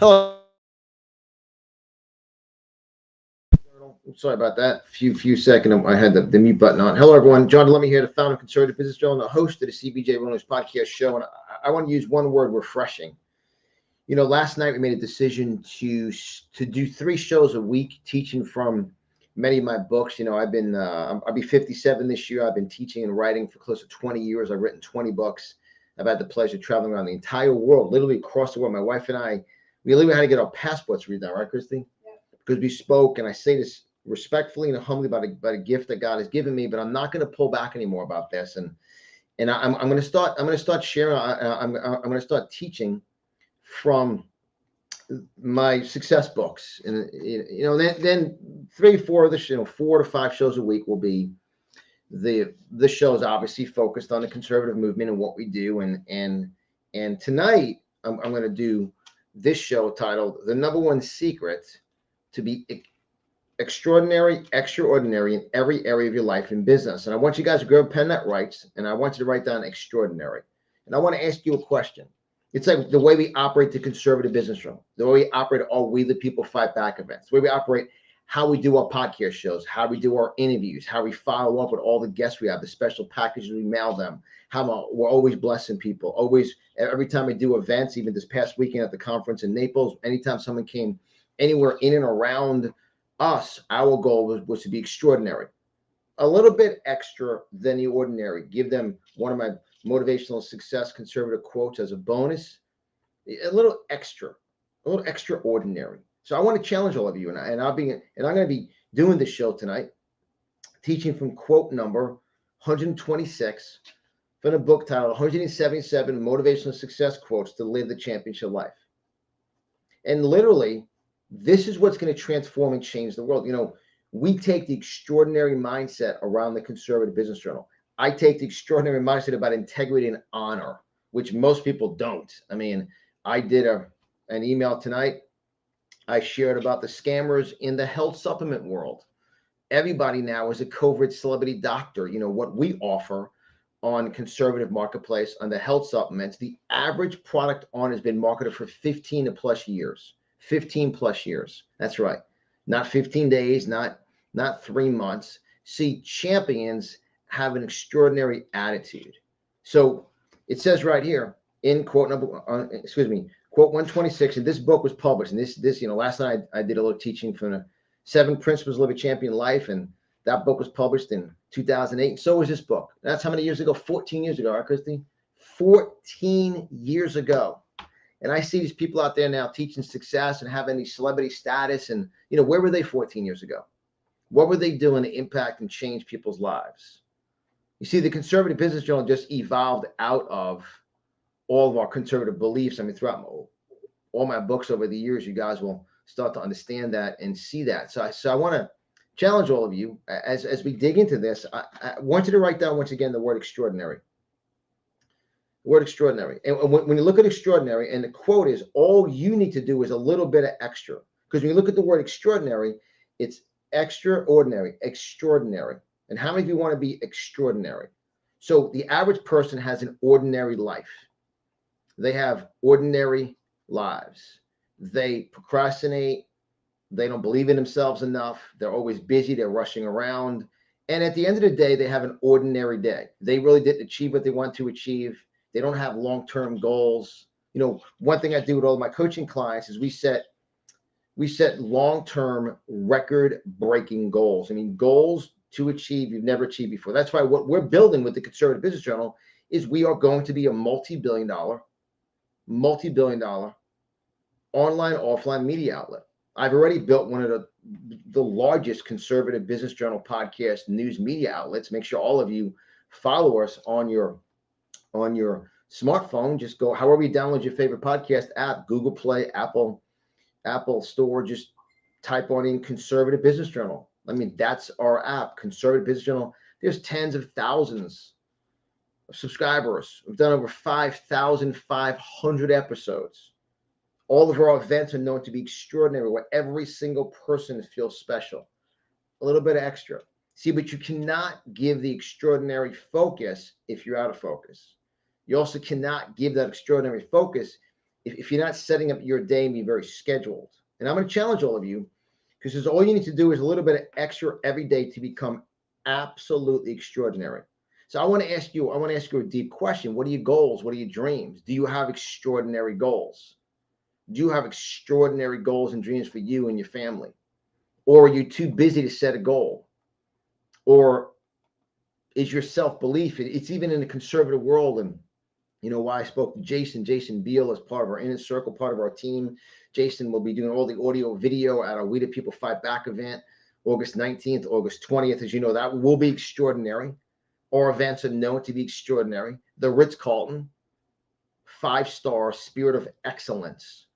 Hello. Sorry about that. Few second. I had the mute button on. Hello, everyone. John Lemme here, the founder of Conservative Business Journal and the host of the CBJ Wellness Podcast Show. And I want to use one word: refreshing. You know, last night we made a decision to do 3 shows a week, teaching from many of my books. You know, I'll be 57 this year. I've been teaching and writing for close to 20 years. I've written 20 books. I've had the pleasure of traveling around the entire world, literally across the world. My wife and I, we literally had to get our passports redone, right, Christy? Because we spoke, and I say this respectfully and humbly about a gift that God has given me, but I'm not going to pull back anymore about this. I'm going to start. I'm going to start sharing. I'm going to start teaching from my success books, and then 3, 4 of the 4 to 5 shows a week will be the shows obviously focused on the conservative movement and what we do, and tonight I'm going to do this show titled "The Number One Secret to Be Extraordinary in every area of your life and business." And I want you guys to grab a pen that writes, and I want you to write down extraordinary. And I want to ask you a question. It's like the way we operate the conservative business room, the way we operate all We the People Fight Back events, the way we operate how we do our podcast shows, how we do our interviews, how we follow up with all the guests we have, the special packages we mail them, how we're always blessing people. Always, every time we do events, even this past weekend at the conference in Naples, anytime someone came anywhere in and around us, our goal was to be extraordinary, a little bit extra than the ordinary. Give them one of my motivational success conservative quotes as a bonus, a little extra, a little extraordinary. So I want to challenge all of you, and I'm going to be doing this show tonight, teaching from quote number 126 from the book titled 177 Motivational Success Quotes to Live the Championship Life. And literally, this is what's going to transform and change the world. You know, we take the extraordinary mindset around the Conservative Business Journal. I take the extraordinary mindset about integrity and honor, which most people don't. I mean, I did an email tonight. I shared about the scammers in the health supplement world. Everybody now is a covert celebrity doctor. You know, what we offer on conservative marketplace on the health supplements, the average product on has been marketed for 15 plus years. 15 plus years. That's right. Not 15 days, not 3 months. See, champions have an extraordinary attitude. So it says right here in quote quote 126, and this book was published. And this, last night I did a little teaching from the 7 Principles to Live a Champion Life, and that book was published in 2008. And so was this book. That's how many years ago? 14 years ago, right, Christy? 14 years ago. And I see these people out there now teaching success and having these celebrity status. And, where were they 14 years ago? What were they doing to impact and change people's lives? You see, the Conservative Business Journal just evolved out of all of our conservative beliefs. I mean, throughout all my books over the years, you guys will start to understand that and see that. So I want to challenge all of you as we dig into this. I want you to write down once again the word extraordinary. Word extraordinary. And when you look at extraordinary, and the quote is, all you need to do is a little bit of extra. Because when you look at the word extraordinary, it's extraordinary, extraordinary. And how many of you want to be extraordinary? So the average person has an ordinary life. They have ordinary lives. They procrastinate. They don't believe in themselves enough. They're always busy. They're rushing around. And at the end of the day, they have an ordinary day. They really didn't achieve what they want to achieve. They don't have long-term goals. One thing I do with all of my coaching clients is we set long-term record-breaking goals. I mean, goals to achieve you've never achieved before. That's why what we're building with the Conservative Business Journal is we are going to be a multi-billion dollar online, offline media outlet. I've already built one of the largest Conservative Business Journal podcast news media outlets. Make sure all of you follow us on your smartphone. Just go however you download your favorite podcast app, Google Play, Apple Store. Just type on in Conservative Business Journal. I mean, that's our app, Conservative Business Journal. There's tens of thousands of subscribers. We've done over 5,500 episodes. All of our events are known to be extraordinary, where every single person feels special. A little bit extra. See, but you cannot give the extraordinary focus if you're out of focus. You also cannot give that extraordinary focus if you're not setting up your day and be very scheduled. And I'm going to challenge all of you, because all you need to do is a little bit of extra every day to become absolutely extraordinary. So I want to ask you a deep question. What are your goals? What are your dreams? Do you have extraordinary goals? Do you have extraordinary goals and dreams for you and your family? Or are you too busy to set a goal? Or is your self-belief, it's even in the conservative world, and you know why I spoke to Jason Beal as part of our inner circle, part of our team. Jason will be doing all the audio video at our We the People Fight Back event, August 19th, August 20th. As you know, that will be extraordinary. Our events are known to be extraordinary. The Ritz-Carlton, 5-star spirit of excellence.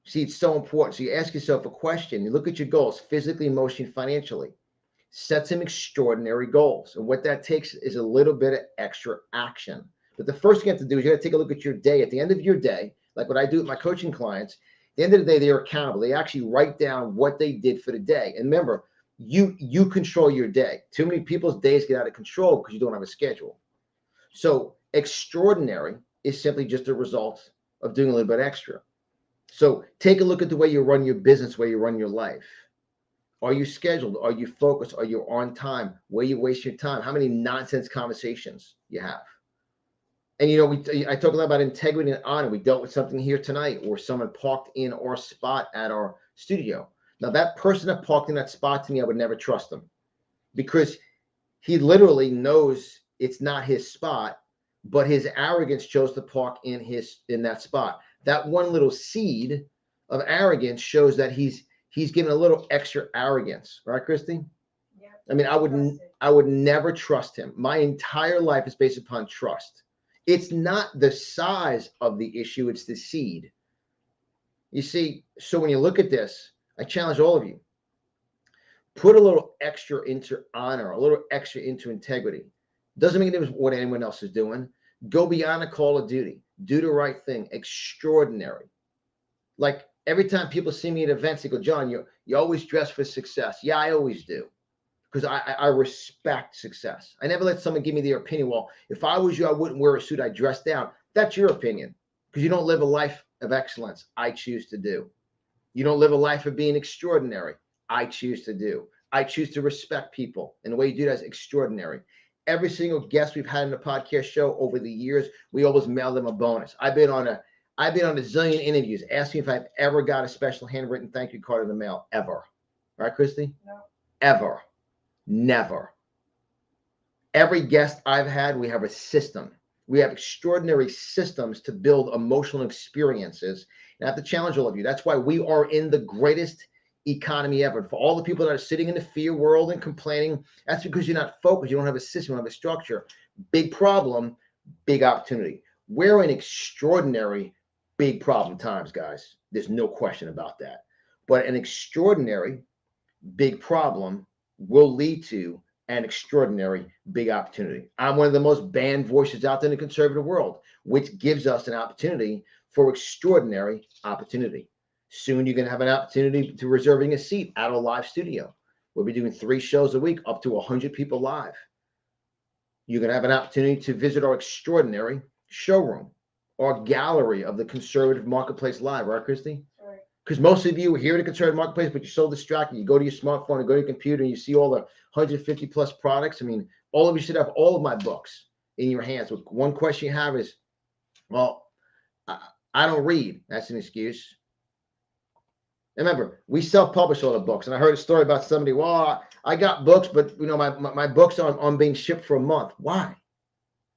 See, it's so important. So you ask yourself a question. You look at your goals, physically, emotionally, financially. Set some extraordinary goals. And what that takes is a little bit of extra action. But the first thing you have to do is you got to take a look at your day. At the end of your day, like what I do with my coaching clients, at the end of the day, they're accountable. They actually write down what they did for the day. And remember, you control your day. Too many people's days get out of control because you don't have a schedule. So extraordinary is simply just a result of doing a little bit extra. So take a look at the way you run your business, where you run your life. Are you scheduled? Are you focused? Are you on time? Where you waste your time? How many nonsense conversations you have? And you know, I talk a lot about integrity and honor. We dealt with something here tonight where someone parked in our spot at our studio. Now that person that parked in that spot, to me, I would never trust him, because he literally knows it's not his spot, but his arrogance chose to park in that spot. That one little seed of arrogance shows that he's given a little extra arrogance, right, Christy? Yeah. I mean, I would never trust him. My entire life is based upon trust. It's not the size of the issue, it's the seed. You see, so when you look at this, I challenge all of you, put a little extra into honor, a little extra into integrity. Doesn't make a difference what anyone else is doing. Go beyond a call of duty. Do the right thing. Extraordinary. Like every time people see me at events, they go, John, you always dress for success. Yeah, I always do, because I respect success. I never let someone give me their opinion. Well, if I was you, I wouldn't wear a suit. I'd dress down. That's your opinion, because you don't live a life of excellence. I choose to do. You don't live a life of being extraordinary. I choose to do. I choose to respect people, and the way you do that is extraordinary. Every single guest we've had in the podcast show over the years, we always mail them a bonus. I've been on a zillion interviews. Ask me if I've ever got a special handwritten thank you card in the mail, ever. Right, Christy? No. Ever. Never. Every guest I've had, we have a system. We have extraordinary systems to build emotional experiences. And I have to challenge all of you. That's why we are in the greatest economy ever. For all the people that are sitting in the fear world and complaining, that's because you're not focused. You don't have a system, you don't have a structure. Big problem, big opportunity. We're in extraordinary big problem times, guys. There's no question about that. But an extraordinary big problem will lead to an extraordinary big opportunity. I'm one of the most banned voices out there in the conservative world, which gives us an opportunity for extraordinary opportunity. Soon you're going to have an opportunity to reserving a seat at a live studio. We'll be doing 3 shows a week, up to 100 people live. You're going to have an opportunity to visit our extraordinary showroom, our gallery of the conservative marketplace live, right, Christy? Right. Because most of you are here at the conservative marketplace, but you're so distracted. You go to your smartphone, you go to your computer, and you see all the 150 plus products. I mean, all of you should have all of my books in your hands. One question you have is, well, I don't read. That's an excuse. Remember, we self-publish all the books, and I heard a story about somebody. Well, I got books, but you know, my books on being shipped for a month. Why?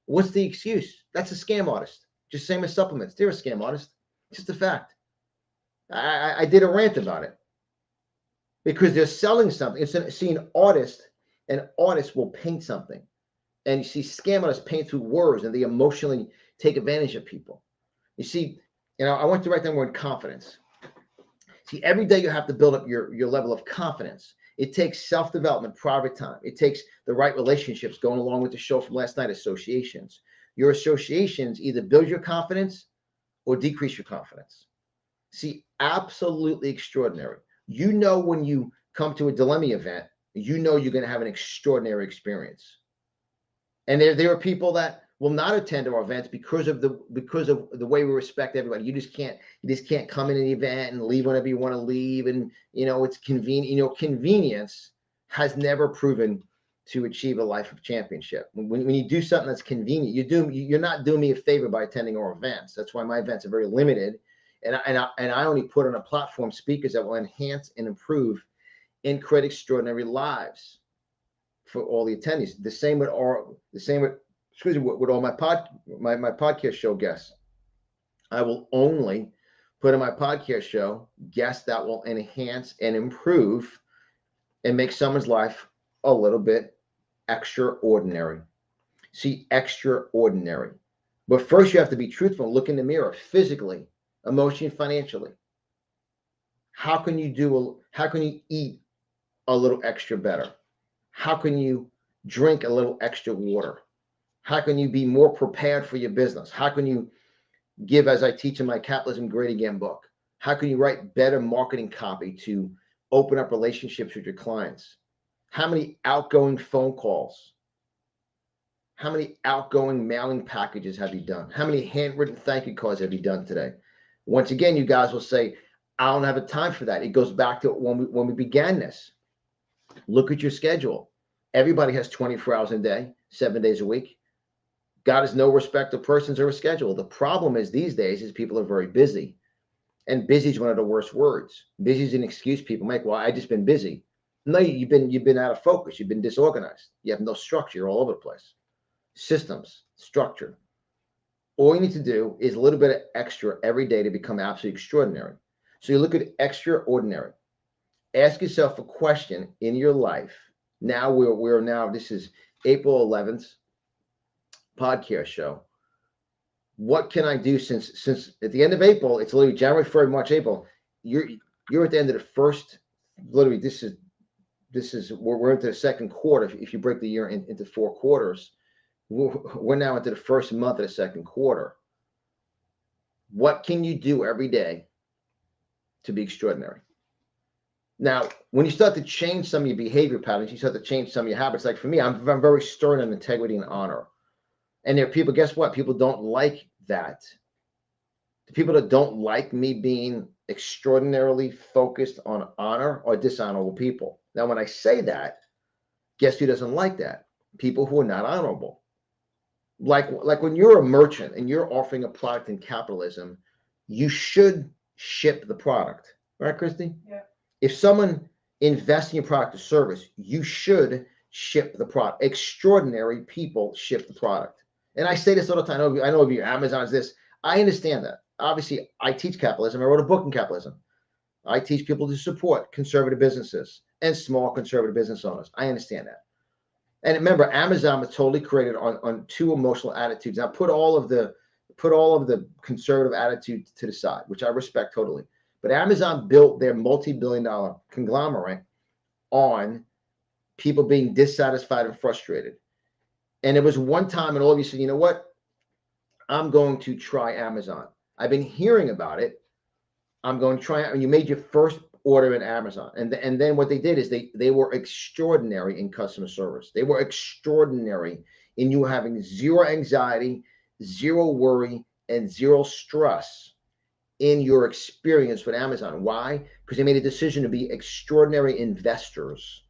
What's the excuse? That's a scam artist. Just same as supplements. They're a scam artist. It's just a fact. I did a rant about it because they're selling something. See, an artist will paint something, and you see scam artists paint through words, and they emotionally take advantage of people. You see, I want to write down the word confidence. See, every day you have to build up your level of confidence. It takes self-development, private time. It takes the right relationships, going along with the show from last night, associations. Your associations either build your confidence or decrease your confidence. See, absolutely extraordinary. You know, when you come to a Lemme event, you know you're going to have an extraordinary experience. And there are people that will not attend our events because of the way we respect everybody. You just can't come in an event and leave whenever you want to leave, and it's convenient. Convenience has never proven to achieve a life of championship. When you do something that's convenient, you're not doing me a favor by attending our events. That's why my events are very limited, and I only put on a platform speakers that will enhance and improve and create extraordinary lives for all the attendees. The same with all my podcast show guests. I will only put in my podcast show guests that will enhance and improve and make someone's life a little bit extraordinary. See, extraordinary. But first you have to be truthful. Look in the mirror physically, emotionally, financially. How can you eat a little extra better? How can you drink a little extra water? How can you be more prepared for your business? How can you give, as I teach in my Capitalism Great Again book? How can you write better marketing copy to open up relationships with your clients? How many outgoing phone calls? How many outgoing mailing packages have you done? How many handwritten thank you cards have you done today? Once again, you guys will say, I don't have a time for that. It goes back to when we began this. Look at your schedule. Everybody has 24 hours a day, 7 days a week. God is no respect of persons or a schedule. The problem is these days is people are very busy. And busy is one of the worst words. Busy is an excuse people make. Well, I just been busy. No, you've been out of focus. You've been disorganized. You have no structure. You're all over the place. Systems, structure. All you need to do is a little bit of extra every day to become absolutely extraordinary. So you look at extraordinary. Ask yourself a question in your life. Now this is April 11th podcast show. What can I do since at the end of April, it's literally January, February, March, April. You're at the end of the first, literally this is we're into the second quarter. If you break the year into 4 quarters, we're now into the first month of the second quarter. What can you do every day to be extraordinary? Now, when you start to change some of your behavior patterns, you start to change some of your habits. Like for me, I'm very stern on integrity and honor. And there are people, guess what? People don't like that. The people that don't like me being extraordinarily focused on honor are dishonorable people. Now, when I say that, guess who doesn't like that? People who are not honorable. Like when you're a merchant and you're offering a product in capitalism, you should ship the product. Right, Christy? Yeah. If someone invests in your product or service, you should ship the product. Extraordinary people ship the product. And I say this all the time. I know of you, Amazon's this. I understand that. Obviously, I teach capitalism. I wrote a book in capitalism. I teach people to support conservative businesses and small conservative business owners. I understand that. And remember, Amazon was totally created on 2 emotional attitudes. Now put all of the conservative attitude to the side, which I respect totally. But Amazon built their multi-billion-dollar conglomerate on people being dissatisfied and frustrated. And it was one time, and all of you said, you know what? I'm going to try Amazon. I've been hearing about it. I'm going to try it. And you made your first order in Amazon. And then what they did is they were extraordinary in customer service. They were extraordinary in you having zero anxiety, zero worry, and zero stress in your experience with Amazon. Why? Because they made a decision to be extraordinary investors.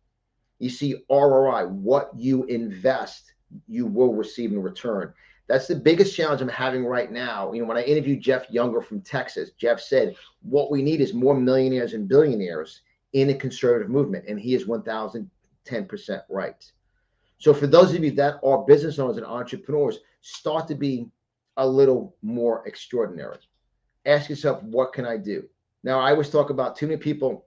You see, ROI, what you invest, you will receive in return. That's the biggest challenge I'm having right now. When I interviewed Jeff Younger from Texas, Jeff said, what we need is more millionaires and billionaires in a conservative movement. And he is 1010% right. So for those of you that are business owners and entrepreneurs, start to be a little more extraordinary. Ask yourself, what can I do? Now, I always talk about too many people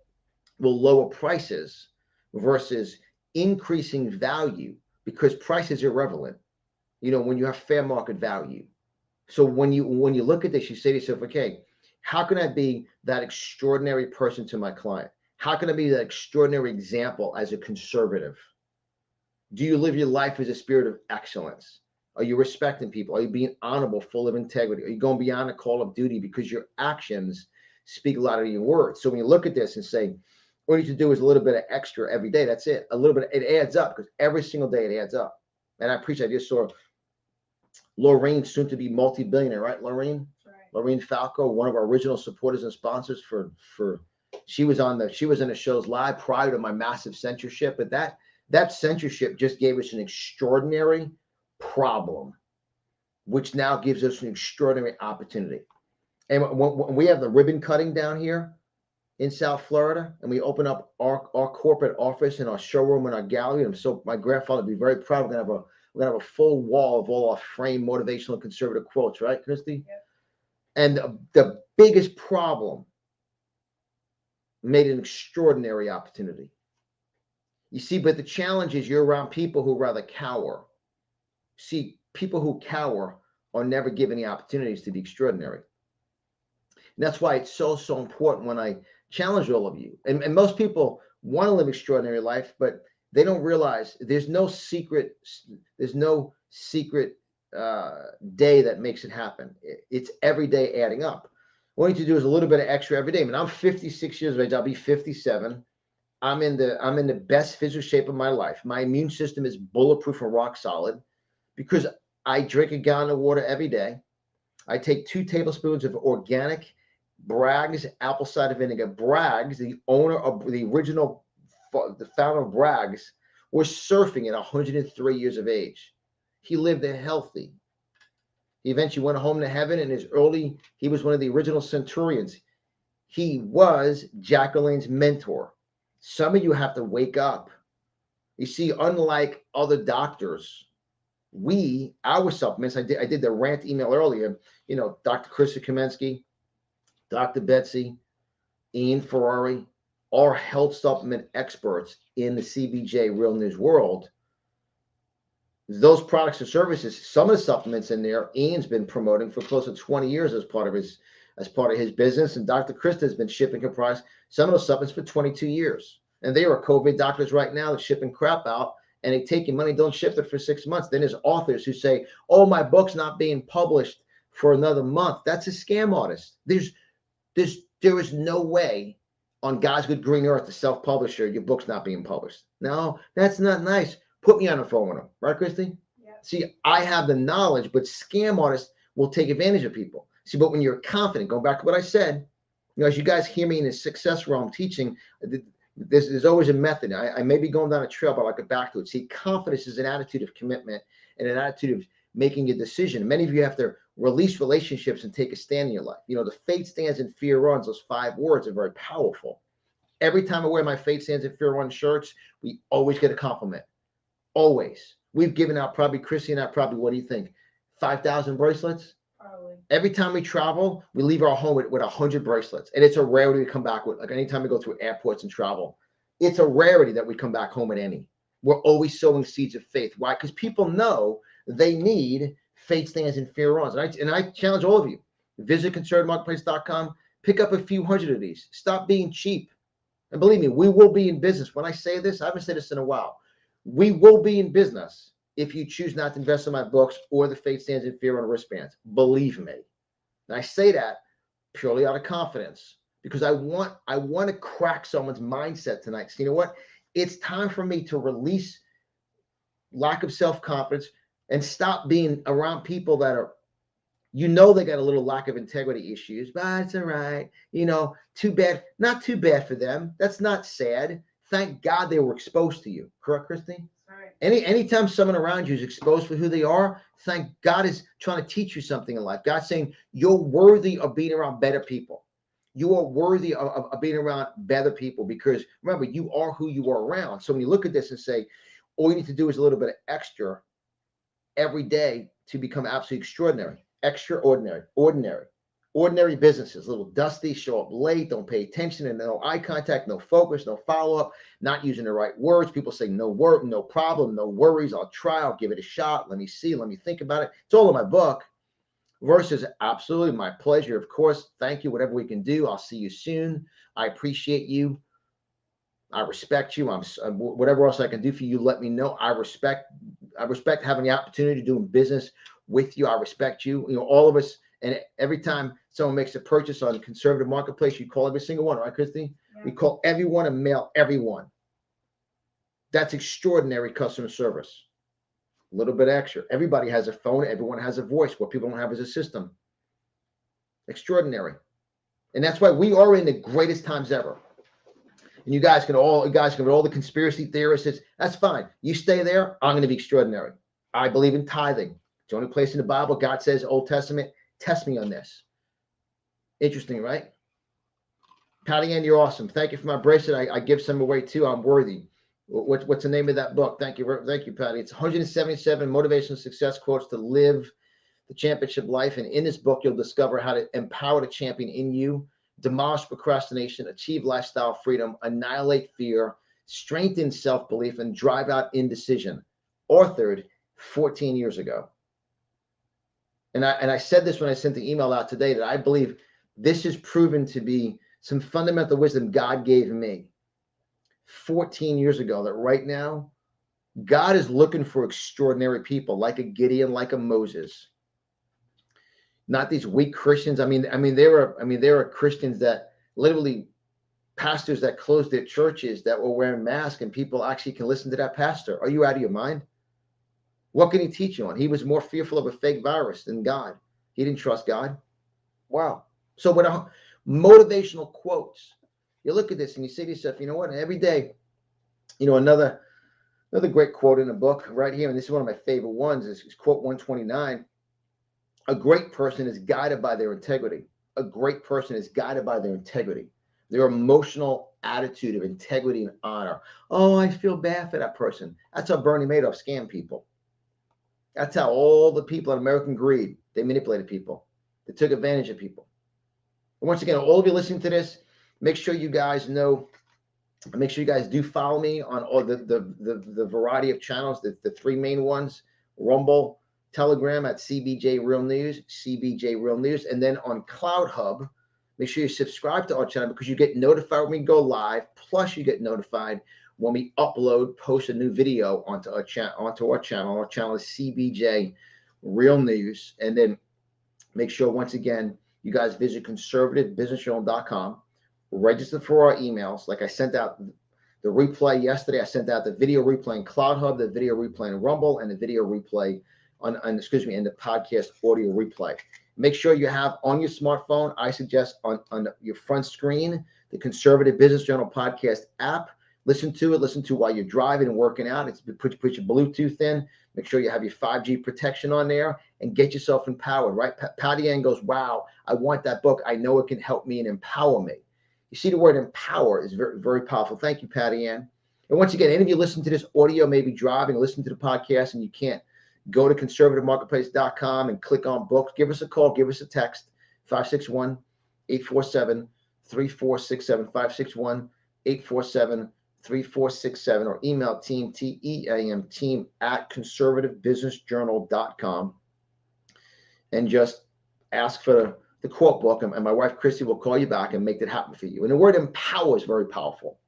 will lower prices versus increasing value because price is irrelevant. When you have fair market value. So when you look at this, you say to yourself, okay, how can I be that extraordinary person to my client? How can I be that extraordinary example as a conservative? Do you live your life as a spirit of excellence? Are you respecting people? Are you being honorable, full of integrity? Are you going beyond the call of duty because your actions speak louder than your words? So when you look at this and say, what you need to do is a little bit of extra every day. That's it. A little bit, it adds up because every single day it adds up. And I appreciate, I just saw Lorraine, soon to be multi-billionaire, right, Lorraine? Right. Lorraine Falco, one of our original supporters and sponsors for she was in the shows live prior to my massive censorship, but that censorship just gave us an extraordinary problem, which now gives us an extraordinary opportunity. And when we have the ribbon cutting down here in South Florida, and we open up our corporate office and our showroom and our gallery, and so my grandfather would be very proud. We're gonna have a full wall of all our framed motivational and conservative quotes, right, Christy? Yep. And the biggest problem made an extraordinary opportunity. You see, but the challenge is you're around people who rather cower. See, people who cower are never given the opportunities to be extraordinary. And that's why it's so important when I challenge all of you. And most people want to live extraordinary life, but they don't realize there's no secret day that makes it happen. It's every day adding up. What you need to do is a little bit of extra every day. I mean, I'm 56 years of age. I'll be 57. I'm in the best physical shape of my life. My immune system is bulletproof and rock solid because I drink a gallon of water every day. I take 2 tablespoons of organic Bragg's apple cider vinegar. Bragg's, the owner of the founder of Bragg's, was surfing at 103 years of age. He lived a healthy. He eventually went home to heaven. He was one of the original centurions. He was Jacqueline's mentor. Some of you have to wake up. You see, unlike other doctors, our supplements, I did the rant email earlier, Dr. Krista Kamensky, Dr. Betsy, Ian Ferrari, are health supplement experts in the CBJ Real News world. Those products and services, some of the supplements in there, Ian's been promoting for close to 20 years as part of his business, and Dr. Krista has been shipping her products, some of those supplements for 22 years. And they are COVID doctors right now that shipping crap out, and they take your money, don't ship it for 6 months. Then there's authors who say, "Oh, my book's not being published for another month." That's a scam artist. There is no way on God's good green earth, the self-publisher, your book's not being published. No, that's not nice. Put me on the phone with them, right, Christy? Yeah. See, I have the knowledge, but scam artists will take advantage of people. See, but when you're confident, going back to what I said, as you guys hear me in the success realm teaching, there's always a method. I may be going down a trail, but I'll get back to it. See, confidence is an attitude of commitment and an attitude of making a decision. Many of you have to release relationships and take a stand in your life. The fate stands and fear runs. Those 5 words are very powerful. Every time I wear my fate stands and fear runs shirts, we always get a compliment. Always. We've given out probably, Chrissy and I probably, what do you think? 5,000 bracelets? Probably. Every time we travel, we leave our home with 100 bracelets. And it's a rarity to come back with. Like anytime we go through airports and travel, it's a rarity that we come back home with any. We're always sowing seeds of faith. Why? Because people know they need fate stands and fear runs. And I challenge all of you. Visit conservativemarketplace.com. Pick up a few hundred of these. Stop being cheap. And believe me, we will be in business. When I say this, I haven't said this in a while. We will be in business if you choose not to invest in my books or the fate stands and fear run wristbands. Believe me. And I say that purely out of confidence because I want to crack someone's mindset tonight. So you know what? It's time for me to release lack of self-confidence and stop being around people that are, they got a little lack of integrity issues, but it's all right. Too bad. Not too bad for them. That's not sad. Thank God they were exposed to you. Correct, Christine? Right. Anytime someone around you is exposed for who they are, thank God is trying to teach you something in life. God's saying you're worthy of being around better people. You are worthy of being around better people because remember, you are who you are around. So when you look at this and say, all you need to do is a little bit of extra every day to become absolutely extraordinary. Extraordinary, ordinary businesses, a little dusty, show up late, don't pay attention, and no eye contact, no focus, no follow-up, not using the right words. People say no work, no problem, no worries. I'll try, I'll give it a shot. Let me see, let me think about it. It's all in my book. Versus absolutely my pleasure. Of course, thank you. Whatever we can do, I'll see you soon. I appreciate you. I respect you. Whatever else I can do for you, let me know. I respect having the opportunity to do business with you. I respect you. All of us. And every time someone makes a purchase on conservative marketplace, you call every single one, right, Christy? Yeah. We call everyone and mail everyone. That's extraordinary customer service. A little bit extra. Everybody has a phone. Everyone has a voice. What people don't have is a system. Extraordinary. And that's why we are in the greatest times ever. And you guys can all the conspiracy theorists. That's fine. You stay there. I'm going to be extraordinary. I believe in tithing. It's the only place in the Bible God says, Old Testament, test me on this. Interesting, right? Patty Ann, you're awesome. Thank you for my bracelet. I give some away too. I'm worthy. What's the name of that book? Thank you, Patty. It's 177 motivational success quotes to live the championship life. And in this book, you'll discover how to empower the champion in you, demolish procrastination, achieve lifestyle freedom, annihilate fear, strengthen self-belief, and drive out indecision. Authored 14 years ago. And I said this when I sent the email out today, that I believe this is proven to be some fundamental wisdom God gave me 14 years ago, that right now God is looking for extraordinary people like a Gideon, like a Moses. Not these weak Christians. I mean, there are Christians that literally, pastors that closed their churches that were wearing masks, and people actually can listen to that pastor. Are you out of your mind? What can he teach you on? He was more fearful of a fake virus than God. He didn't trust God. Wow. So with motivational quotes, you look at this and you say to yourself, you know what? Every day, another great quote in the book right here, and this is one of my favorite ones, is quote 129. A great person is guided by their integrity. A great person is guided by their integrity, their emotional attitude of integrity and honor. Oh, I feel bad for that person. That's how Bernie Madoff scammed people. That's how all the people in American greed, they manipulated people. They took advantage of people. And once again, all of you listening to this, make sure you guys know, make sure you guys do follow me on all the variety of channels, the three main ones: Rumble, Telegram at CBJ Real News, CBJ Real News, and then on Cloud Hub. Make sure you subscribe to our channel, because you get notified when we go live. Plus, you get notified when we post a new video onto our channel. Our channel is CBJ Real News. And then make sure, once again, you guys visit conservativebusinessjournal.com, register for our emails. Like I sent out the replay yesterday, I sent out the video replay in Cloud Hub, the video replay in Rumble, and the video replay and the podcast audio replay. Make sure you have on your smartphone, I suggest on your front screen, the Conservative Business Journal podcast app. Listen to it while you're driving and working out. It's put your Bluetooth in. Make sure you have your 5G protection on there and get yourself empowered, right? Patty Ann goes, wow, I want that book. I know it can help me and empower me. You see, the word empower is very, very powerful. Thank you, Patty Ann. And once again, any of you listen to this audio, maybe driving, listen to the podcast, and you can't go to conservativemarketplace.com and click on books. Give us a call, give us a text, 561-847-3467, 561-847-3467, or email team, TEAM, team at conservativebusinessjournal.com, and just ask for the quote book, and my wife Christy will call you back and make that happen for you. And the word empower is very powerful.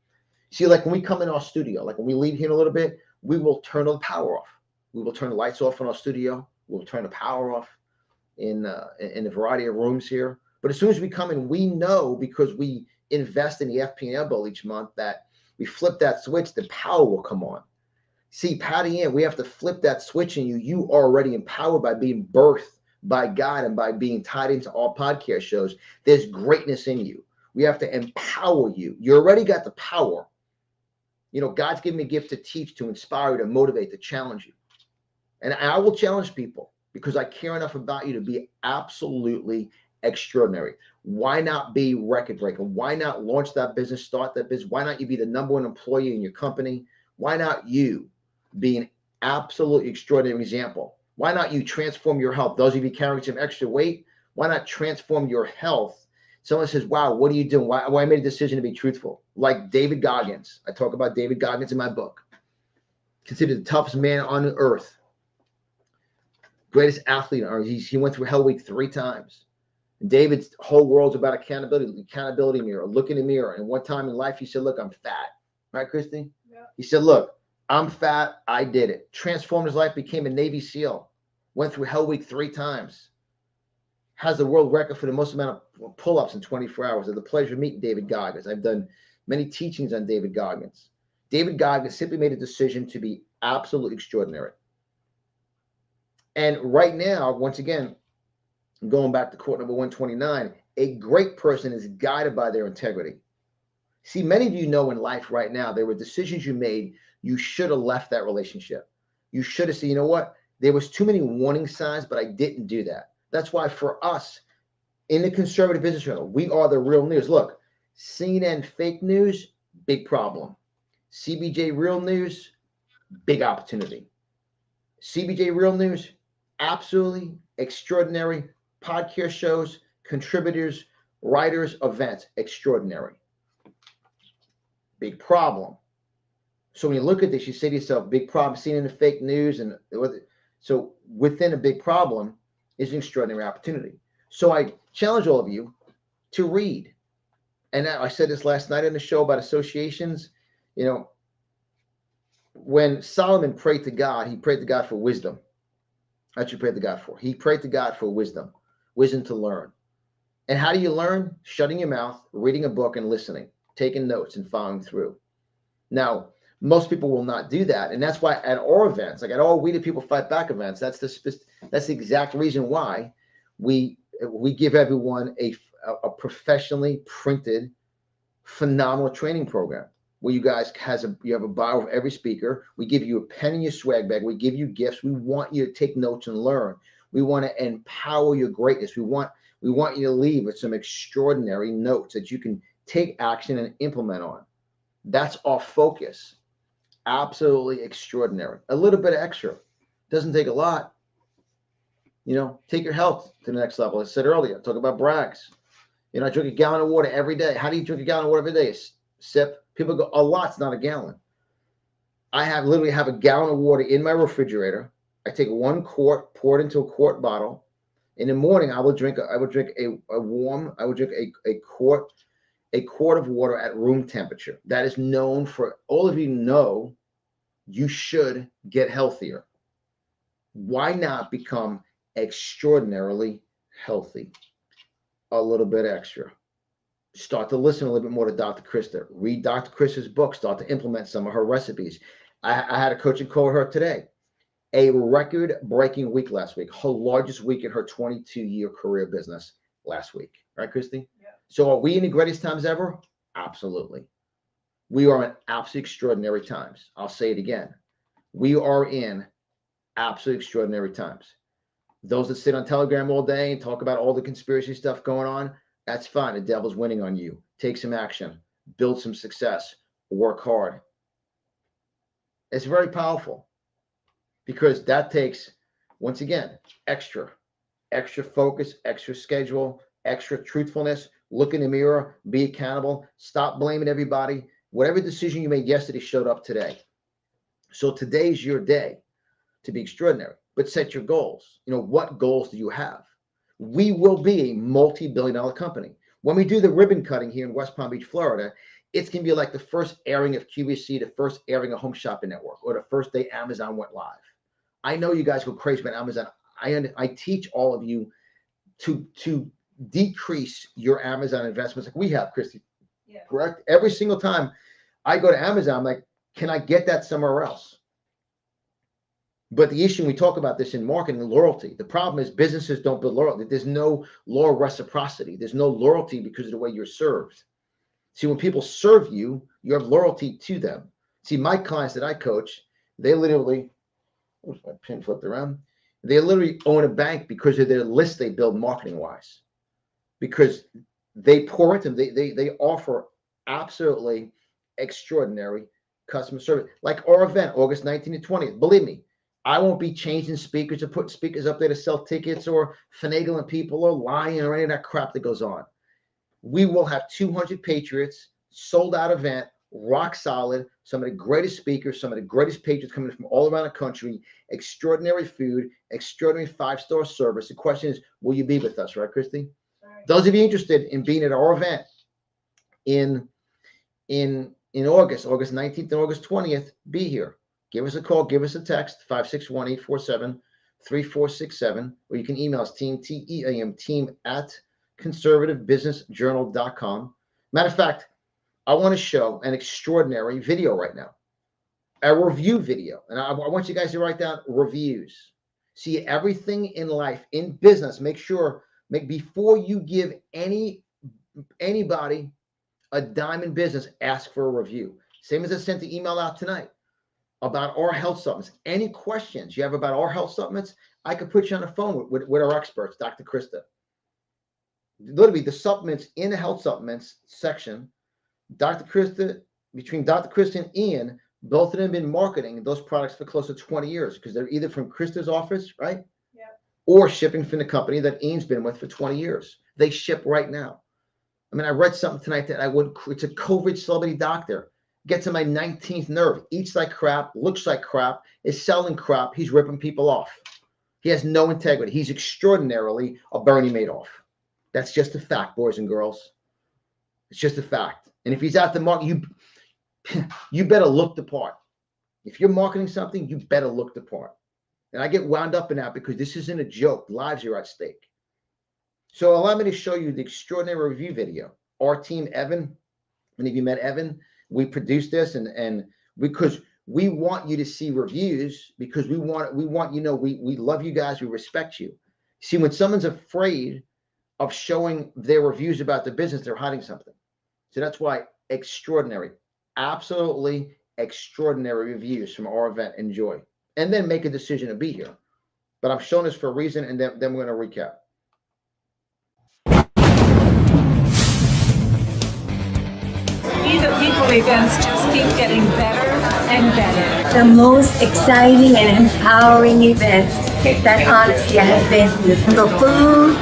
See, like when we come in our studio, like when we leave here in a little bit, we will turn the power off. We will turn the lights off in our studio. We'll turn the power off in a variety of rooms here. But as soon as we come in, we know, because we invest in the FP&L bill each month, that we flip that switch, the power will come on. See, Patty Ann, we have to flip that switch in you. You are already empowered by being birthed by God and by being tied into all podcast shows. There's greatness in you. We have to empower you. You already got the power. God's given me a gift to teach, to inspire, to motivate, to challenge you. And I will challenge people because I care enough about you to be absolutely extraordinary. Why not be record breaker? Why not launch that business, start that business? Why not you be the number one employee in your company? Why not you be an absolutely extraordinary example? Why not you transform your health? Those of you carrying some extra weight, why not transform your health? Someone says, wow, what are you doing? Why I made a decision to be truthful. Like David Goggins. I talk about David Goggins in my book. Considered the toughest man on earth. Greatest athlete on earth. He went through Hell Week 3 times. And David's whole world's about accountability mirror. Look in the mirror. And one time in life, he said, look, I'm fat. Right, Christy? Yeah. He said, look, I'm fat. I did it. Transformed his life, became a Navy SEAL. Went through Hell Week 3 times. Has the world record for the most amount of pull-ups in 24 hours. I had the pleasure of meeting David Goggins. I've done many teachings on David Goggins. David Goggins simply made a decision to be absolutely extraordinary. And right now, once again, going back to quote number 129, a great person is guided by their integrity. See, many of you know in life right now, there were decisions you made. You should have left that relationship. You should have said, you know what? There was too many warning signs, but I didn't do that. That's why for us in the conservative business channel, we are the real news. Look, CNN fake news, big problem. CBJ real news, big opportunity. CBJ real news, absolutely extraordinary. Podcast shows, contributors, writers, events, extraordinary. Big problem. So when you look at this, you say to yourself, big problem, seen in the fake news. And so within a big problem is an extraordinary opportunity. So I challenge all of you to read. And I said this last night in the show about associations. You know, when Solomon prayed to God, he prayed to God for wisdom. That's what he prayed to God for. He prayed to God for wisdom to learn. And how do you learn? Shutting your mouth, reading a book, and listening, taking notes and following through. Now, most people will not do that. And that's why at our events, like at all We the People Fight Back events, that's the exact reason why we give everyone a professionally printed, phenomenal training program where you guys you have a bio of every speaker. We give you a pen in your swag bag. We give you gifts. We want you to take notes and learn. We want to empower your greatness. We want you to leave with some extraordinary notes that you can take action and implement on. That's our focus. Absolutely extraordinary. A little bit of extra. Doesn't take a lot. You know, take your health to the next level. I said earlier, talk about brags. You know, I drink a gallon of water every day. How do you drink a gallon of water every day? Sip. People go, a lot's not a gallon. I literally have a gallon of water in my refrigerator. I take 1 quart, pour it into a quart bottle. In the morning, I would drink a quart of water at room temperature. That is known for all of you know you should get healthier. Why not become extraordinarily healthy? A little bit extra. Start to listen a little bit more to Dr. Krista. Read Dr. Krista's book. Start to implement some of her recipes. I had a coaching call with her today. A record-breaking week last week. Her largest week in her 22-year career business last week. Right, Christy? Yeah. So are we in the greatest times ever? Absolutely. We are in absolutely extraordinary times. I'll say it again. We are in absolutely extraordinary times. Those that sit on Telegram all day and talk about all the conspiracy stuff going on, that's fine. The devil's winning on you. Take some action. Build some success. Work hard. It's very powerful because that takes, once again, extra focus, extra schedule, extra truthfulness. Look in the mirror. Be accountable. Stop blaming everybody. Whatever decision you made yesterday showed up today. So today's your day to be extraordinary, but set your goals. You know, what goals do you have? We will be a multi-billion-dollar company. When we do the ribbon cutting here in West Palm Beach, Florida, it's going to be like the first airing of QVC, the first airing of Home Shopping Network, or the first day Amazon went live. I know you guys go crazy about Amazon. I teach all of you to decrease your Amazon investments like we have, Christy. Yeah. Correct? Every single time I go to Amazon, I'm like, can I get that somewhere else? But the issue, we talk about this in marketing, loyalty. The problem is businesses don't build loyalty. There's no loyal reciprocity. There's no loyalty because of the way you're served. See, when people serve you, you have loyalty to them. See, my clients that I coach, they literally, where's my pin flipped around? They literally own a bank because of their list they build marketing-wise. Because they pour into them. They offer absolutely extraordinary customer service. Like our event, August 19th to 20th. Believe me, I won't be changing speakers or putting speakers up there to sell tickets or finagling people or lying or any of that crap that goes on. We will have 200 Patriots, sold out event, rock solid, some of the greatest speakers, some of the greatest Patriots coming from all around the country, extraordinary food, extraordinary 5-star service. The question is, will you be with us, right, Christy? Right. Those of you interested in being at our event in August 19th and August 20th, be here. Give us a call, give us a text, 561-847-3467, or you can email us team@conservativebusinessjournal.com. Matter of fact, I want to show an extraordinary video right now, a review video. And I want you guys to write down reviews. See, everything in life, in business, before you give anybody a dime in business, ask for a review. Same as I sent the email out tonight about our health supplements. Any questions you have about our health supplements, I could put you on the phone with our experts, Dr. Krista. Literally, the supplements in the health supplements section, Dr. Krista, between Dr. Krista and Ian, both of them have been marketing those products for close to 20 years because they're either from Krista's office, right? Yeah. Or shipping from the company that Ian's been with for 20 years. They ship right now. I mean, I read something tonight that it's a COVID celebrity doctor. Gets on my 19th nerve, eats like crap, looks like crap, is selling crap. He's ripping people off. He has no integrity. He's extraordinarily a Bernie Madoff. That's just a fact, boys and girls. It's just a fact. And if he's out the market, you better look the part. If you're marketing something, you better look the part. And I get wound up in that because this isn't a joke. Lives are at stake. So allow me to show you the extraordinary review video. Our team, Evan, many of you met Evan. We produced this and because we want you to see reviews because we want you to know we love you guys, we respect you. See, when someone's afraid of showing their reviews about the business, they're hiding something. So that's why extraordinary, absolutely extraordinary reviews from our event. Enjoy. And then make a decision to be here. But I'm showing this for a reason, and then we're going to recap. The people events just keep getting better and better. The most exciting and empowering event that honestly I have been to. The food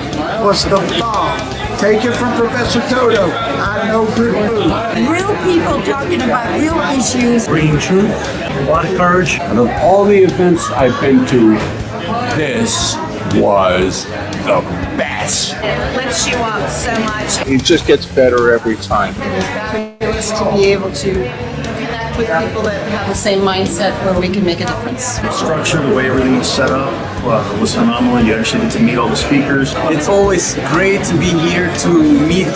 was the bomb. Take it from Professor Toto. I know good food. Real people talking about real issues. Bringing truth, a lot of courage. Out of all the events I've been to, this was the best. It lifts you up so much. It just gets better every time. It is fabulous to be able to connect with people that have the same mindset where we can make a difference. The structure, the way everything was set up was phenomenal. You actually get to meet all the speakers. It's always great to be here to meet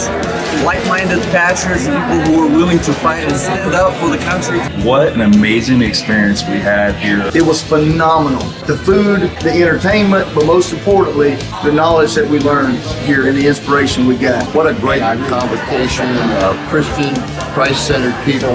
like-minded patriots, people who are willing to fight and stand up for the country. What an amazing experience we had here. It was phenomenal. The food, the entertainment, but most importantly, the knowledge that we learned here and the inspiration we got. What a great convocation of Christian, Christ-centered people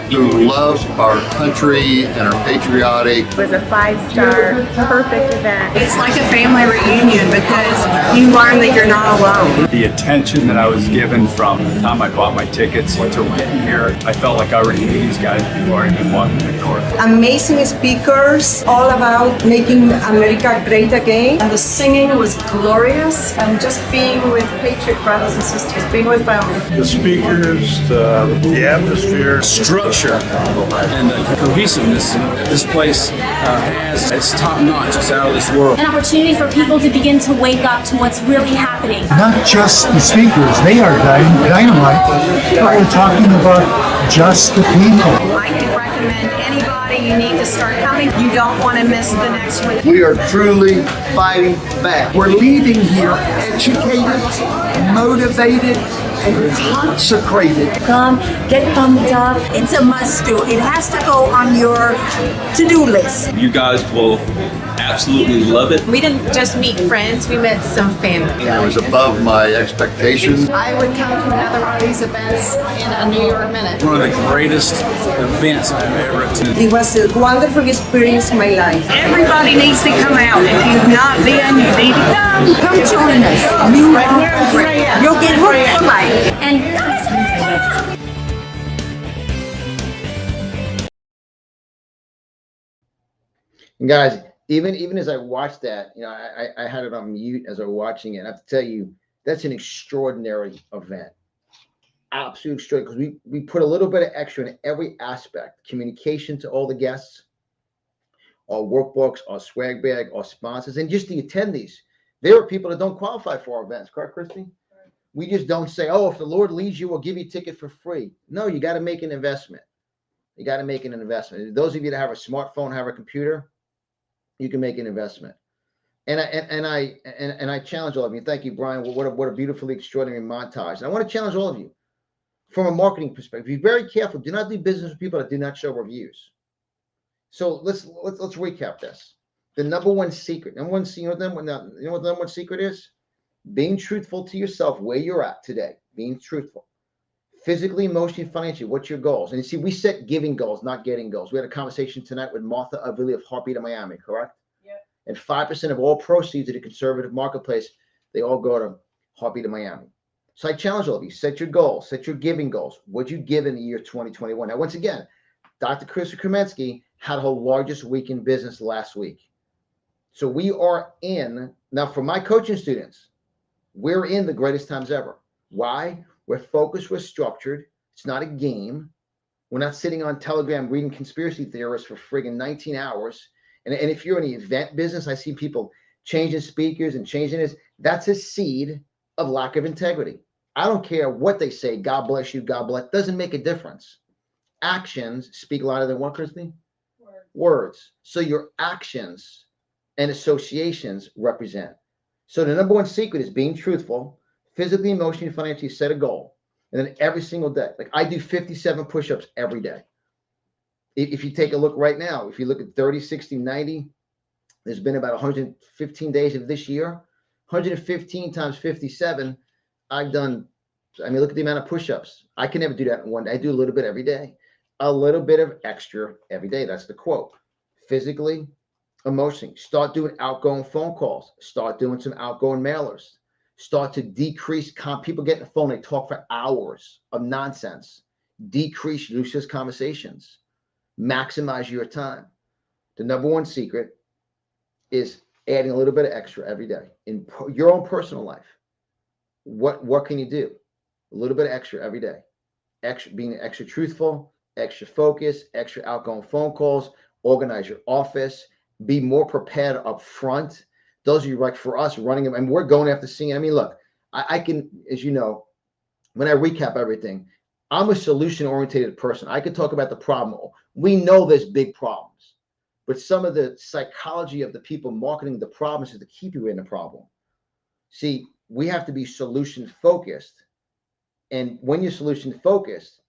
who love our country and are patriotic. It was a 5-star, perfect event. It's like a family reunion because you learn that you're not alone. The attention that I was given from the time I bought my tickets until getting here, I felt like I already knew these guys before I even walked in the door. Amazing speakers, all about making America great again. And the singing was glorious, and just being with patriot brothers and sisters, being with family. The speakers, the atmosphere, structure, and the cohesiveness this place has. It's top notch. It's out of this world. An opportunity for people to begin to wake up to what's really happening. Not just the speakers, they are dynamite. We're talking about just the people. I could recommend anybody. You need to start coming. You don't want to miss the next one. We are truly fighting back. We're leaving here educated, motivated, and consecrated. Come, get pumped up. It's a must do. It has to go on your to-do list. You guys will absolutely love it. We didn't just meet friends, we met some family. It was above my expectations. I would come to another one of these events in a New York minute. One of the greatest events I've ever attended. It was a wonderful experience in my life. Everybody needs to come out. If you've not been, you need to come. Come join us. You'll get hooked for life. And guys, even as I watched that, you know, I had it on mute as I was watching it. And I have to tell you, that's an extraordinary event. Absolutely extraordinary, because we put a little bit of extra in every aspect. Communication to all the guests, our workbooks, our swag bag, our sponsors, and just the attendees. There are people that don't qualify for our events, correct, Christy? We just don't say, oh, if the Lord leads you, we'll give you a ticket for free. No, you got to make an investment. You got to make an investment. Those of you that have a smartphone, have a computer, you can make an investment. And I challenge all of you. Thank you, Brian. What a beautifully extraordinary montage. And I want to challenge all of you from a marketing perspective. Be very careful. Do not do business with people that do not show reviews. So let's recap this. The number one secret, you know what the number one secret is? Being truthful to yourself where you're at today, being truthful. Physically, emotionally, financially, what's your goals? And you see, we set giving goals, not getting goals. We had a conversation tonight with Martha Avili of Heartbeat of Miami, correct? Yeah. And 5% of all proceeds of the conservative marketplace, they all go to Heartbeat of Miami. So I challenge all of you, set your goals, set your giving goals. What'd you give in the year 2021? Now, once again, Dr. Chris Kremensky had her largest week in business last week. So we are in, now for my coaching students, we're in the greatest times ever. Why? We're focused, we're structured. It's not a game. We're not sitting on Telegram reading conspiracy theorists for friggin' 19 hours. And if you're in the event business, I see people changing speakers and changing this. That's a seed of lack of integrity. I don't care what they say. God bless you. God bless. Doesn't make a difference. Actions speak louder than what, Christy? Words. So your actions and associations represent. So the number one secret is being truthful, physically, emotionally, financially, set a goal. And then every single day, like I do 57 push-ups every day. If you take a look right now, if you look at 30, 60, 90, there's been about 115 days of this year. 115 times 57, I've done, I mean, look at the amount of push-ups. I can never do that in one day. I do a little bit every day. A little bit of extra every day. That's the quote. Physically, emotionally. Start doing outgoing phone calls. Start doing some outgoing mailers. Start to decrease people get the phone, they talk for hours of nonsense. Decrease useless conversations. Maximize your time. The number one secret is adding a little bit of extra every day in your own personal life. What can you do? A little bit of extra every day. Extra, being extra truthful, extra focused, extra outgoing phone calls, organize your office, be more prepared up front. Those of you, like for us running them, and we're going after seeing. I mean, look, I can, as you know, when I recap everything, I'm a solution-oriented person. I could talk about the problem. We know there's big problems, but some of the psychology of the people marketing the problems is to keep you in the problem. See, we have to be solution-focused. And when you're solution-focused,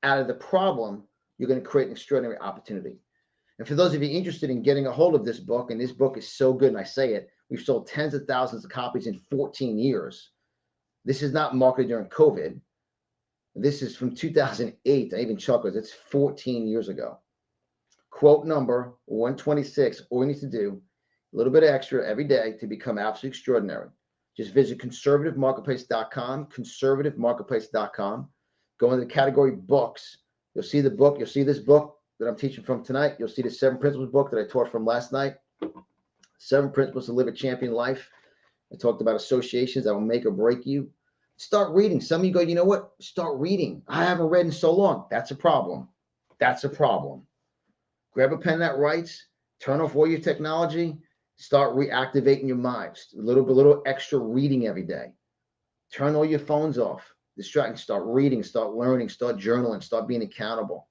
out of the problem, you're going to create an extraordinary opportunity. And for those of you interested in getting a hold of this book, and this book is so good, and I say it, we've sold tens of thousands of copies in 14 years. This is not marketed during COVID. This is from 2008. I even chuckled. It's 14 years ago. Quote number 126. All you need to do, a little bit extra every day to become absolutely extraordinary. Just visit conservativemarketplace.com, conservativemarketplace.com. Go into the category books. You'll see the book. You'll see this book that I'm teaching from tonight. You'll see the 7 Principles book that I taught from last night. 7 Principles to Live a Champion Life. I talked about associations that will make or break you. Start reading. Some of you go, you know what? Start reading. I haven't read in so long. That's a problem. That's a problem. Grab a pen that writes. Turn off all your technology. Start reactivating your mind. A little extra reading every day. Turn all your phones off. Distracting. Start reading. Start learning. Start journaling. Start being accountable.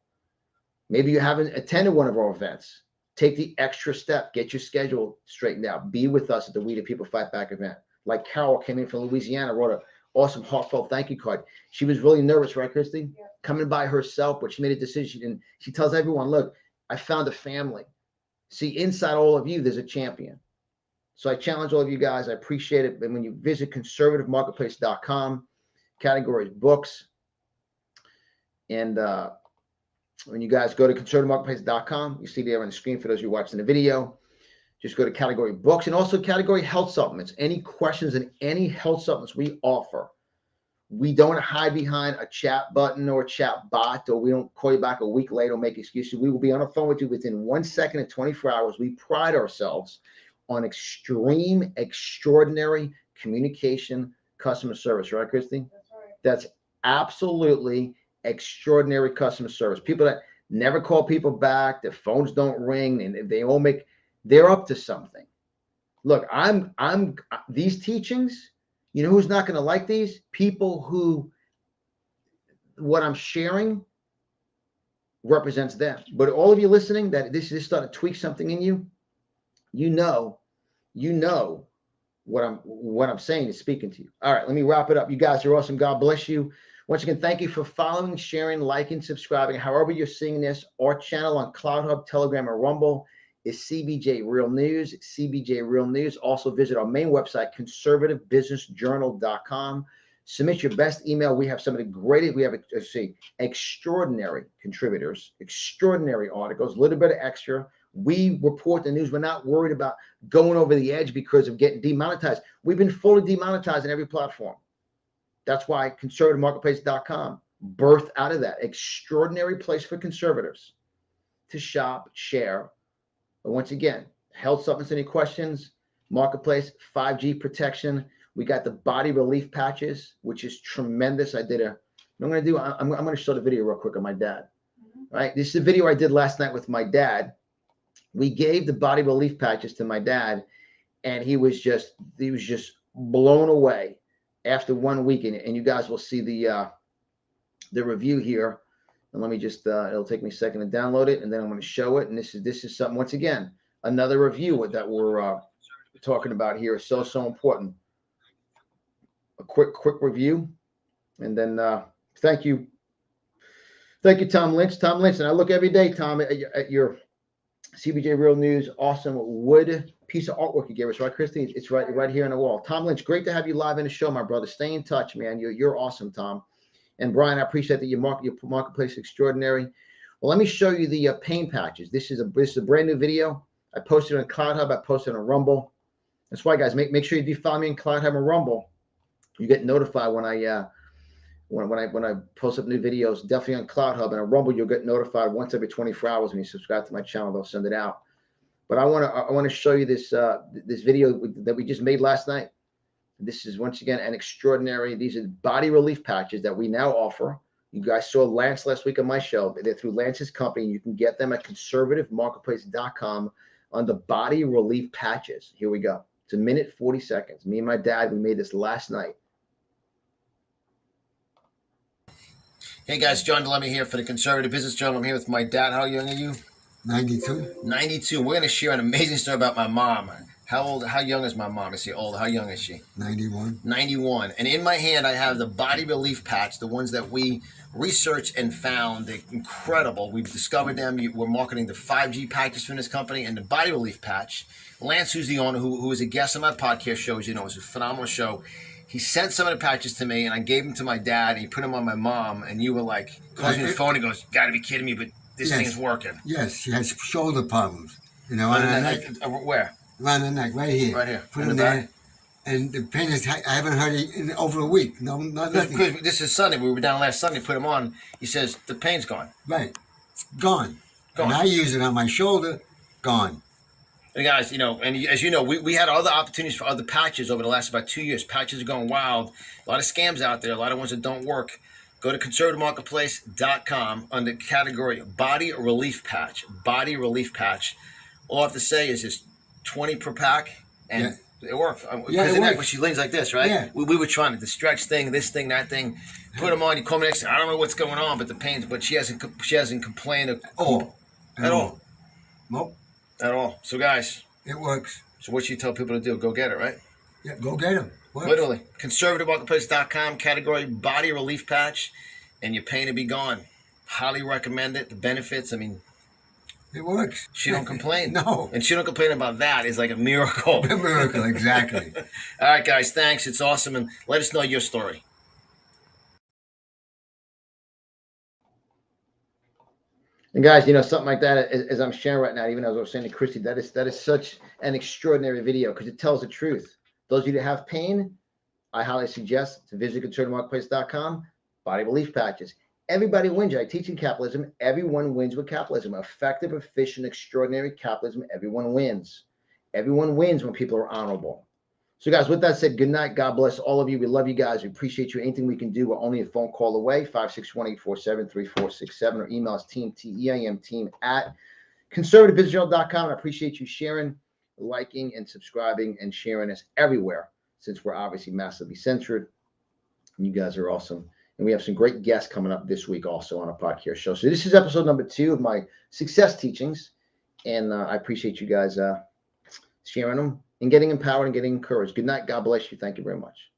Maybe you haven't attended one of our events. Take the extra step. Get your schedule straightened out. Be with us at the We the People Fight Back event. Like Carol came in from Louisiana, wrote an awesome heartfelt thank you card. She was really nervous, right, Christy? Yeah. Coming by herself, but she made a decision. And she tells everyone, look, I found a family. See, inside all of you, there's a champion. So I challenge all of you guys. I appreciate it. And when you visit conservativemarketplace.com, categories books, and when you guys go to conservativemarketplace.com, you see there on the screen for those of you watching the video, just go to category books and also category health supplements. Any questions in any health supplements we offer, we don't hide behind a chat button or a chat bot, or we don't call you back a week later or make excuses. We will be on the phone with you within 1 second and 24 hours. We pride ourselves on extreme, extraordinary communication, customer service. Right, Christy? That's right. That's absolutely extraordinary customer service. People that never call people back, their phones don't ring, and they all they're up to something. Look, I'm these teachings, you know who's not going to like these? People who what I'm sharing represents them. But all of you listening, that this is starting to tweak something in you, you know what I'm saying is speaking to you. All right, let me wrap it up. You guys are awesome. God bless you. Once again, thank you for following, sharing, liking, subscribing, however you're seeing this, our channel on CloudHub, Telegram, or Rumble. is CBJ Real News. CBJ Real News. Also visit our main website, conservativebusinessjournal.com. Submit your best email. We have some of the greatest, we have, let's see, extraordinary contributors, extraordinary articles, a little bit of extra. We report the news. We're not worried about going over the edge because of getting demonetized. We've been fully demonetized on every platform. That's why conservativemarketplace.com birthed out of that extraordinary place for conservatives to shop, share. But once again, health supplements, any questions? Marketplace, 5G protection. We got the body relief patches, which is tremendous. I'm going to show the video real quick of my dad. Right. This is a video I did last night with my dad. We gave the body relief patches to my dad, and he was just blown away after 1 week. And you guys will see the review here. And let me just, it'll take me a second to download it, and then I'm going to show it. And this is something, once again, another review that we're talking about here is so important. A quick review, and then thank you, Tom Lynch. Tom Lynch, and I look every day, Tom, at your CBJ Real News awesome wood piece of artwork you gave us, right, Christy? It's right here on the wall. Tom Lynch, great to have you live in the show, my brother. Stay in touch, man. You're awesome, Tom. And Brian, I appreciate that your marketplace is extraordinary. Well, let me show you the pain patches. This is a brand new video. I posted on Cloud Hub. I posted on Rumble. That's why, guys, make sure you do follow me in Cloud Hub and Rumble. You get notified when I post up new videos. Definitely on Cloud Hub and on Rumble, you'll get notified once every 24 hours when you subscribe to my channel. They'll send it out. But I want to show you this video that we just made last night. This is, once again, an extraordinary. These are body relief patches that we now offer. You guys saw Lance last week on my show. They're through Lance's company. You can get them at conservativemarketplace.com on the body relief patches. Here we go. It's 1 minute 40 seconds. Me and my dad, we made this last night. Hey guys, John Lemme here for the Conservative Business Journal. I'm here with my dad. How young are you? 92. 92. We're going to share an amazing story about my mom. How young is my mom? Is she old? How young is she? 91. 91. And in my hand, I have the body relief patch, the ones that we researched and found. They're incredible. We've discovered them. We're marketing the 5G patches from this company and the body relief patch. Lance, who's the owner, who was a guest on my podcast show, as you know, it was a phenomenal show. He sent some of the patches to me, and I gave them to my dad, and he put them on my mom, and you were like, calls me on the phone and goes, "Got to be kidding me, but this thing is working." Yes, she has shoulder problems. You know, on the neck. Where? Around the neck, right here. Right here. Put them there. And the pain is, I haven't heard it in over a week. No, nothing. Because this is Sunday. We were down last Sunday, put them on. He says, the pain's gone. Right. It's gone. And I use it on my shoulder, gone. And guys, you know, and as you know, we had other opportunities for other patches over the last about 2 years. Patches are going wild. A lot of scams out there, a lot of ones that don't work. Go to conservativemarketplace.com under category body relief patch. Body relief patch. All I have to say is it's 20 per pack, and it worked. Yeah, it worked. When she leans like this, right? Yeah. We were trying to the stretch thing, this thing, that thing. Put them on. You call me next. I don't know what's going on, but the pains. But she hasn't complained at all. Nope. At all. So guys, it works. So what you tell people to do? Go get it, right? Yeah, go get them. Literally. Conservativemarketplace.com, category body relief patch, and your pain will be gone. Highly recommend it. The benefits, I mean, it works. She don't complain. No. And she don't complain about that. It's like a miracle. A miracle, exactly. All right, guys, thanks. It's awesome. And let us know your story. And guys, you know, something like that, as I'm sharing right now, even as I was saying to Christy, that is such an extraordinary video because it tells the truth. Those of you that have pain, I highly suggest to visit conservativemarketplace.com, body relief patches. Everybody wins. I teach in capitalism. Everyone wins with capitalism. Effective, efficient, extraordinary capitalism. Everyone wins. Everyone wins when people are honorable. So guys, with that said, good night. God bless all of you. We love you guys. We appreciate you. Anything we can do, we're only a phone call away, 561-847-3467, or email us team, T-E-A-M, team at conservativebusinessjournal.com. I appreciate you sharing, liking, and subscribing, and sharing us everywhere, since we're obviously massively censored. And you guys are awesome. And we have some great guests coming up this week also on our podcast show. So this is episode number 2 of my success teachings. And I appreciate you guys sharing them and getting empowered and getting encouraged. Good night. God bless you. Thank you very much.